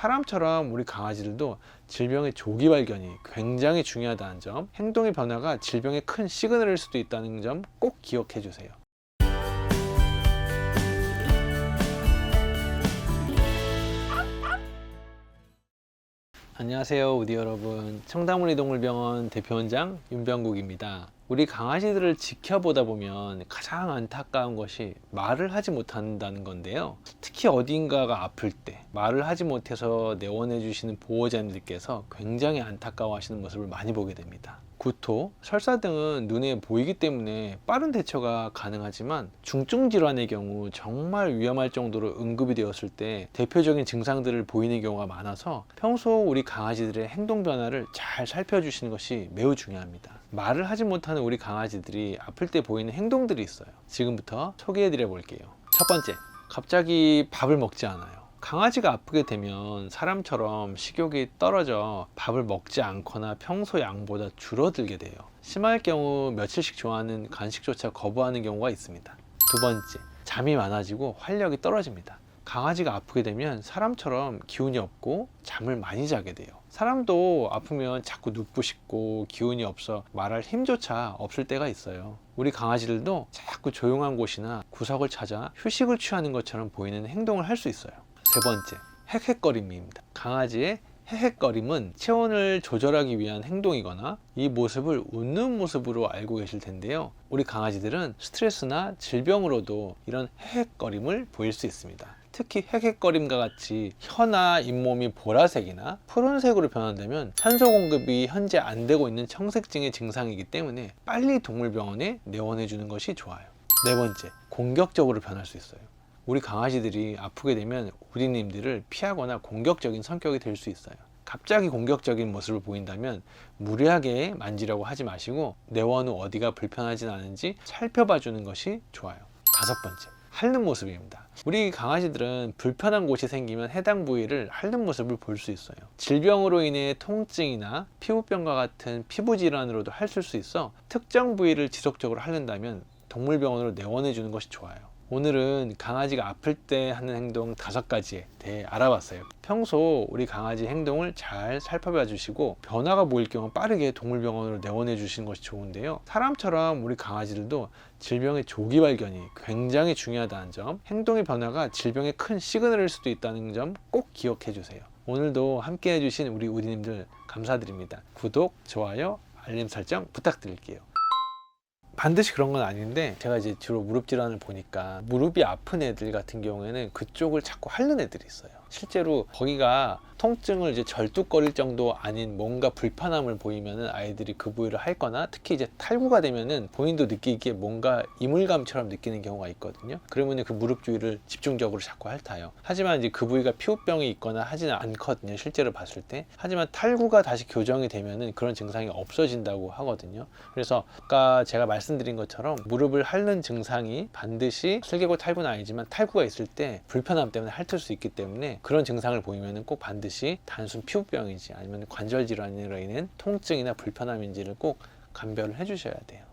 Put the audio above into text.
사람처럼 우리 강아지들도 질병의 조기 발견이 굉장히 중요하다는 점, 행동의 변화가 질병의 큰 시그널일 수도 있다는 점 꼭 기억해 주세요. 안녕하세요, 우디 여러분. 청담우리동물병원 대표원장 윤병국입니다. 우리 강아지들을 지켜보다 보면 가장 안타까운 것이 말을 하지 못한다는 건데요. 특히 어딘가가 아플 때 말을 하지 못해서 내원해 주시는 보호자님들께서 굉장히 안타까워 하시는 모습을 많이 보게 됩니다. 구토, 설사 등은 눈에 보이기 때문에 빠른 대처가 가능하지만 중증 질환의 경우 정말 위험할 정도로 응급이 되었을 때 대표적인 증상들을 보이는 경우가 많아서 평소 우리 강아지들의 행동 변화를 잘 살펴주시는 것이 매우 중요합니다. 말을 하지 못하는 우리 강아지들이 아플 때 보이는 행동들이 있어요. 지금부터 소개해 드려 볼게요. 첫 번째, 갑자기 밥을 먹지 않아요. 강아지가 아프게 되면 사람처럼 식욕이 떨어져 밥을 먹지 않거나 평소 양보다 줄어들게 돼요. 심할 경우 며칠씩 좋아하는 간식조차 거부하는 경우가 있습니다. 두 번째, 잠이 많아지고 활력이 떨어집니다. 강아지가 아프게 되면 사람처럼 기운이 없고 잠을 많이 자게 돼요. 사람도 아프면 자꾸 눕고 싶고 기운이 없어 말할 힘조차 없을 때가 있어요. 우리 강아지들도 자꾸 조용한 곳이나 구석을 찾아 휴식을 취하는 것처럼 보이는 행동을 할 수 있어요. 세 번째, 헥헥거림입니다. 강아지의 헥헥거림은 체온을 조절하기 위한 행동이거나 이 모습을 웃는 모습으로 알고 계실 텐데요. 우리 강아지들은 스트레스나 질병으로도 이런 헥헥거림을 보일 수 있습니다. 특히 헥헥거림과 같이 혀나 잇몸이 보라색이나 푸른색으로 변화되면 산소 공급이 현재 안 되고 있는 청색증의 증상이기 때문에 빨리 동물병원에 내원해 주는 것이 좋아요. 네 번째, 공격적으로 변할 수 있어요. 우리 강아지들이 아프게 되면 우리님들을 피하거나 공격적인 성격이 될 수 있어요. 갑자기 공격적인 모습을 보인다면 무리하게 만지려고 하지 마시고 내원 후 어디가 불편하진 않은지 살펴봐 주는 것이 좋아요. 다섯 번째, 핥는 모습입니다. 우리 강아지들은 불편한 곳이 생기면 해당 부위를 핥는 모습을 볼 수 있어요. 질병으로 인해 통증이나 피부병과 같은 피부 질환으로도 핥을 수 있어 특정 부위를 지속적으로 핥는다면 동물병원으로 내원해 주는 것이 좋아요. 오늘은 강아지가 아플 때 하는 행동 5가지에 대해 알아봤어요. 평소 우리 강아지 행동을 잘 살펴봐 주시고 변화가 보일 경우 빠르게 동물병원으로 내원해 주시는 것이 좋은데요. 사람처럼 우리 강아지들도 질병의 조기 발견이 굉장히 중요하다는 점, 행동의 변화가 질병의 큰 시그널일 수도 있다는 점 꼭 기억해 주세요. 오늘도 함께 해주신 우리 우디님들 감사드립니다. 구독, 좋아요, 알림 설정 부탁드릴게요. 반드시 그런 건 아닌데 제가 이제 주로 무릎 질환을 보니까 무릎이 아픈 애들 같은 경우에는 그쪽을 자꾸 핥는 애들이 있어요. 실제로 거기가 통증을 이제 절뚝거릴 정도 아닌 뭔가 불편함을 보이면은 아이들이 그 부위를 핥거나 특히 이제 탈구가 되면은 본인도 느끼기에 뭔가 이물감처럼 느끼는 경우가 있거든요. 그러면은 그 무릎 주위를 집중적으로 자꾸 핥아요. 하지만 이제 그 부위가 피부병이 있거나 하지는 않거든요. 실제로 봤을 때. 하지만 탈구가 다시 교정이 되면은 그런 증상이 없어진다고 하거든요. 그래서 아까 제가 말씀드린 것처럼 무릎을 핥는 증상이 반드시 슬개골 탈구는 아니지만 탈구가 있을 때 불편함 때문에 핥을 수 있기 때문에 그런 증상을 보이면은 꼭 반드시 단순 피부병인지 아니면 관절 질환으로 인한 통증이나 불편함인지를 꼭 감별을 해 주셔야 돼요.